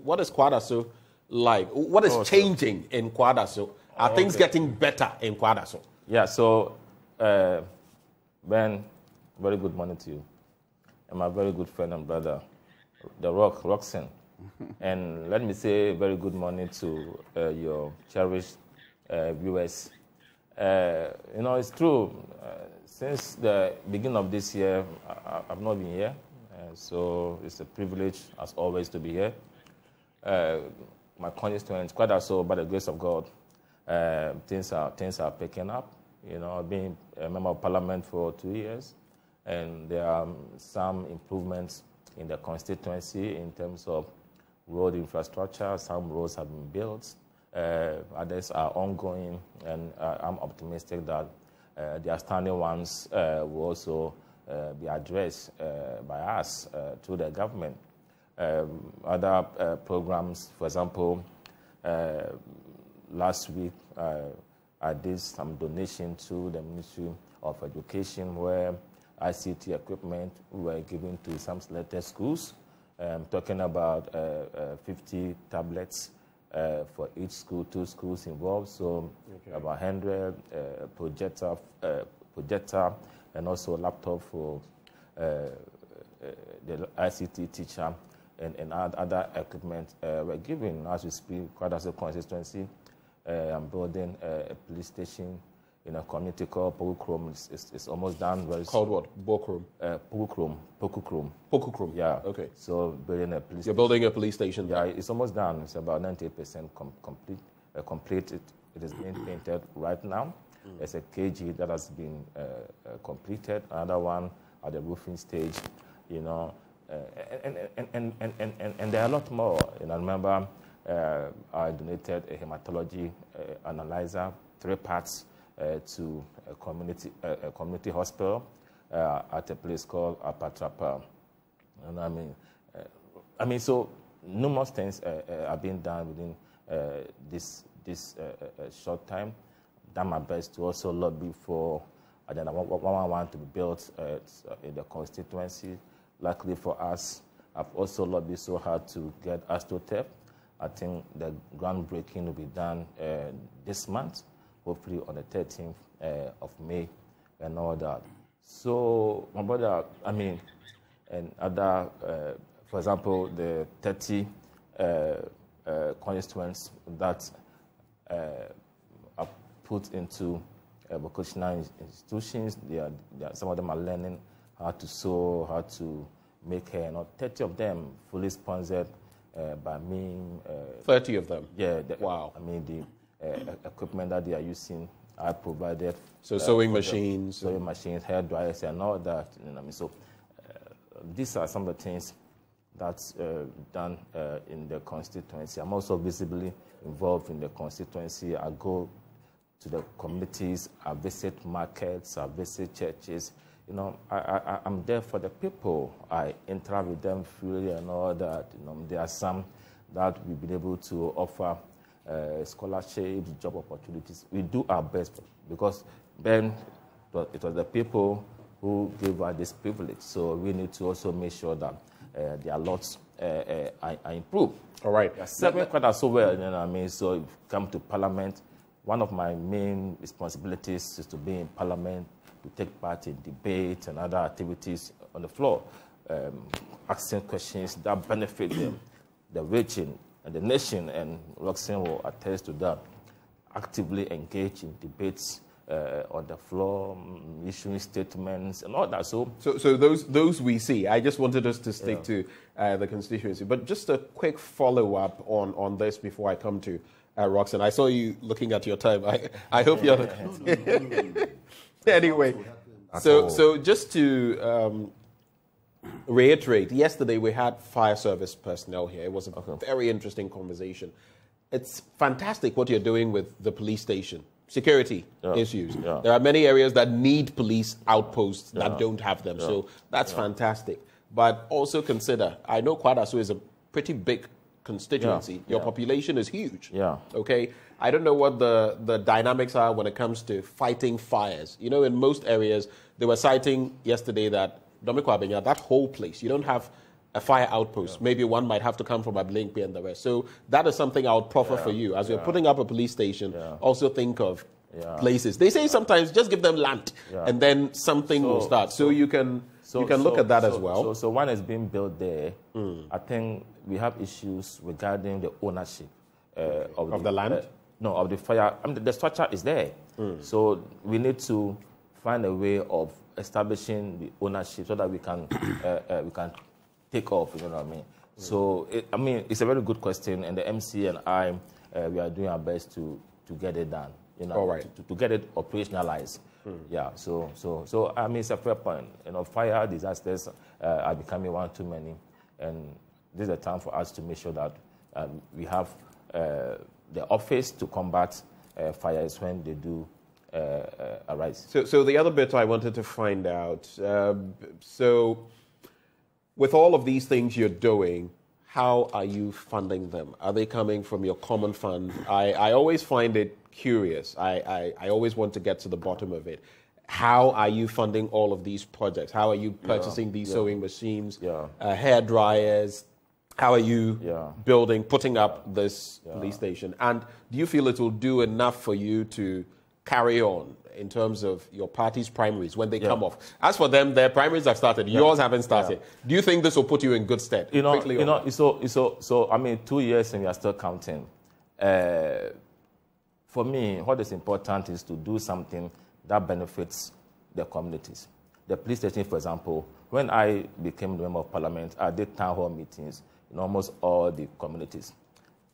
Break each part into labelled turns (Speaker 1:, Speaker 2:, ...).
Speaker 1: what is Kwadaso like? What is changing in Kwadaso? Are things getting better in Kwadaso?
Speaker 2: Yeah, so, Ben, very good morning to you. And my very good friend and brother, Roxanne. And let me say very good morning to your cherished viewers. It's true. Since the beginning of this year, I've not been here. So it's a privilege, as always, to be here. My constituents, Kwadaso, by the grace of God, things are picking up. I've been a member of parliament for 2 years, and there are some improvements in the constituency in terms of road infrastructure. Some roads have been built. Others are ongoing, and I'm optimistic that the outstanding ones will also be addressed by us through the government. Other programs, for example, last week I did some donation to the Ministry of Education where ICT equipment were given to some selected schools. Talking about 50 tablets for each school, 2 schools involved, so about 100 projector, and also a laptop for the ICT teacher, and other equipment were given. As we speak, Kwadaso constituency, I'm building a police station in a community called Pokukrom. It's almost done.
Speaker 1: Called what? Bokrom?
Speaker 2: Pokukrom. Yeah.
Speaker 1: Okay.
Speaker 2: So building a police.
Speaker 1: You're building a police station.
Speaker 2: Yeah, it's almost done. It's about 98% complete. It is being painted right now. There's a KG that has been completed. Another one at the roofing stage. And there are a lot more. I remember I donated a hematology analyzer, 3 parts. To a community hospital at a place called Apatrapa. And so numerous things are being done within this short time. Done my best to also lobby for Agenda 111 to be built in the constituency. Luckily for us, I've also lobbied so hard to get Astrotep. I think the groundbreaking will be done this month, hopefully on the 13th of May and all that. So, my brother, and other, for example, the 30 constituents that are put into vocational institutions, some of them are learning how to sew, how to make hair, 30 of them fully sponsored by me.
Speaker 1: 30 of them?
Speaker 2: Yeah.
Speaker 1: Wow.
Speaker 2: The equipment that they are using, I provided.
Speaker 1: So sewing machines,
Speaker 2: hair dryers, and all that. So these are some of the things that's done in the constituency. I'm also visibly involved in the constituency. I go to the communities, I visit markets, I visit churches. I'm there for the people. I interact with them freely and all that. There are some that we've been able to offer scholarships, job opportunities. We do our best because then it was the people who gave us this privilege. So we need to also make sure that their lots are improved.
Speaker 1: All right.
Speaker 2: Serving Kwadaso well, so if you come to Parliament, one of my main responsibilities is to be in Parliament, to take part in debate and other activities on the floor, asking questions that benefit the region and the nation, and Roxanne will attest to that, actively engage in debates on the floor, issuing statements and all that. So
Speaker 1: those we see. I just wanted us to stick to the constituency. But just a quick follow-up on this before I come to Roxanne. I saw you looking at your time. I hope you're... Anyway, so just to reiterate, yesterday we had fire service personnel here. It was a very interesting conversation. It's fantastic what you're doing with the police station. Security issues. Yeah. There are many areas that need police outposts that don't have them. So that's fantastic. But also consider, I know Kwadaso is a pretty big constituency. Your population is huge. Okay? I don't know what the dynamics are when it comes to fighting fires. In most areas, they were citing yesterday that that whole place, you don't have a fire outpost. Maybe one might have to come from Ablinkpe and the rest. So that is something I would proffer for you. As you're putting up a police station, also think of places. They say sometimes just give them land and then something will start. So you can look at that as well.
Speaker 2: So one is being built there. I think we have issues regarding the ownership of the land. No, of the fire. I mean, the structure is there. So we need to find a way of establishing the ownership so that we can take off. You know what I mean? So it's a very good question, and the MC and I we are doing our best to get it done. You know,
Speaker 1: all right.
Speaker 2: to get it operationalized. Yeah. So I mean, it's a fair point. You know, fire disasters are becoming one too many, and this is a time for us to make sure that we have the office to combat fires when they do arise.
Speaker 1: So the other bit I wanted to find out, so with all of these things you're doing, how are you funding them? Are they coming from your common fund? I always find it curious. I always want to get to the bottom of it. How are you funding all of these projects? How are you purchasing these sewing machines, hair dryers? How are you putting up this police station? And do you feel it will do enough for you to carry on in terms of your party's primaries when they come off? As for them, their primaries have started. Yours haven't started. Do you think this will put you in good stead?
Speaker 2: So I mean, 2 years and we are still counting. For me, what is important is to do something that benefits the communities. The police station, for example, when I became the member of parliament, I did town hall meetings in almost all the communities.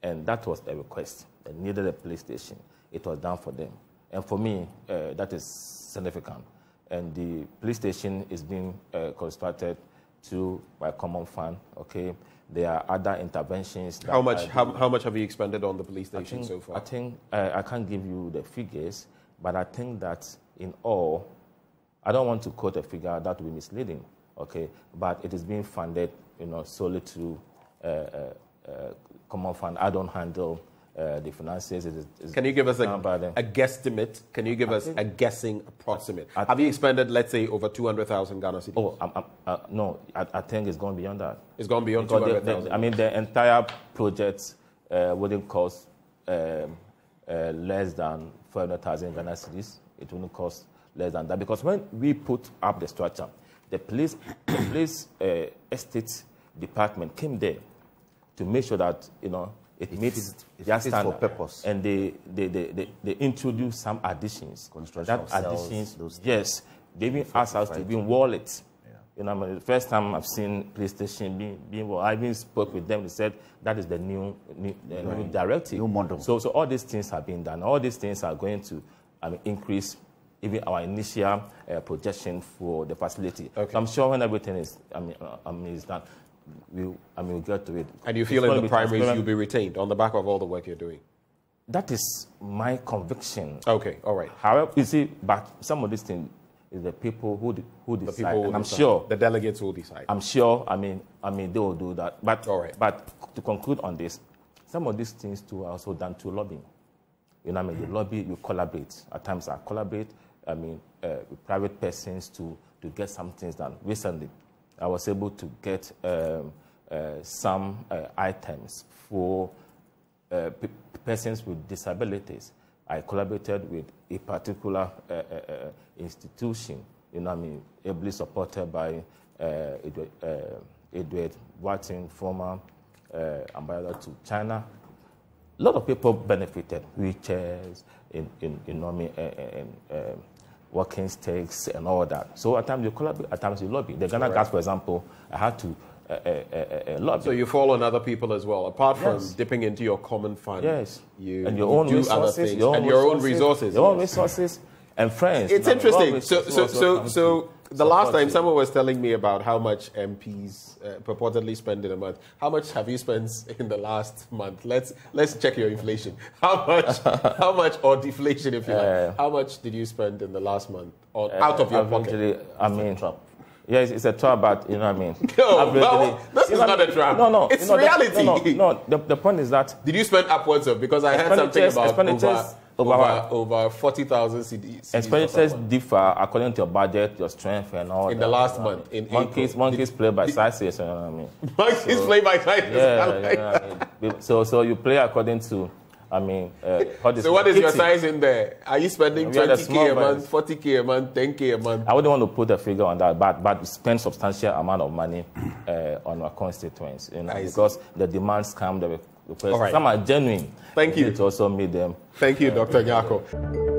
Speaker 2: And that was a request. They needed a police station. It was done for them. And for me, that is significant. And the police station is being constructed through my common fund, okay? There are other interventions.
Speaker 1: How much have you expended on the police station so far?
Speaker 2: I think, I can't give you the figures, but I think that in all, I don't want to quote a figure that will be misleading, okay? But it is being funded, solely through common fund. I don't handle the finances.
Speaker 1: Can you give us a guesstimate? Can you give us a guessing approximate? Have you expended, let's say, over 200,000 Ghana cedis?
Speaker 2: Oh, no, I think it's gone beyond that.
Speaker 1: It's gone beyond 200,000.
Speaker 2: I mean, the entire project wouldn't cost less than 400,000 Ghana cedis. It wouldn't cost less than that, because when we put up the structure, the police estate department came there to make sure that it meets their standard
Speaker 3: for purpose.
Speaker 2: And they introduced some additions.
Speaker 3: Construction of cells, those
Speaker 2: yes, they even asked us to even wall it. The first time I've seen police station being walled, I even spoke with them. They said that is the new directive.
Speaker 3: New model.
Speaker 2: So all these things have been done. All these things are going to increase even our initial projection for the facility. Okay. So I'm sure when everything is is done, we'll get to it.
Speaker 1: And you feel in the primaries you'll be retained on the back of all the work you're doing?
Speaker 2: That is my conviction.
Speaker 1: Okay, all right.
Speaker 2: However, you see, but some of these things is the people who decide. And I'm sure
Speaker 1: the delegates will decide.
Speaker 2: I'm sure. I mean, they will do that. But
Speaker 1: all right.
Speaker 2: But to conclude on this, some of these things too are also done through lobbying. You lobby, you collaborate. At times, I collaborate. With private persons to get some things done. Recently, I was able to get some items for persons with disabilities. I collaborated with a particular institution, ably supported by Edward Watson, former ambassador to China. A lot of people benefited, wheelchairs, walking sticks and all that. So at times you collaborate, at times you lobby. The Ghana Gas, for example, I had to lobby.
Speaker 1: So you fall on other people as well, apart from dipping into your common fund.
Speaker 2: Yes.
Speaker 1: And your own resources, your own resources,
Speaker 2: and friends.
Speaker 1: It's interesting. So the last time someone was telling me about how much MPs purportedly spend in a month. How much have you spent in the last month? Let's check your inflation. How much, or deflation, if you like. How much did you spend in the last month, or out of your pocket?
Speaker 2: Yes, it's a trap, but you know what I mean.
Speaker 1: No, this is not a trap.
Speaker 2: No,
Speaker 1: it's reality.
Speaker 2: No. The point is that
Speaker 1: did you spend upwards of? Because I heard something about over 40,000 CDs.
Speaker 2: Expenditures differ according to your budget, your strength, and all.
Speaker 1: In the last month, in
Speaker 2: monkeys play by sizes. You know what I mean?
Speaker 1: Monkeys play by sizes.
Speaker 2: Yeah. So you play according to. I mean,
Speaker 1: so what is your size in there? Are you spending 20K a month, 40K a month, 10K a month?
Speaker 2: I wouldn't want to put a figure on that, but we spend substantial amount of money on our constituents, because the demands come. Some are genuine.
Speaker 1: Thank you.
Speaker 2: To also meet them.
Speaker 1: Thank you, Dr. Nyarko.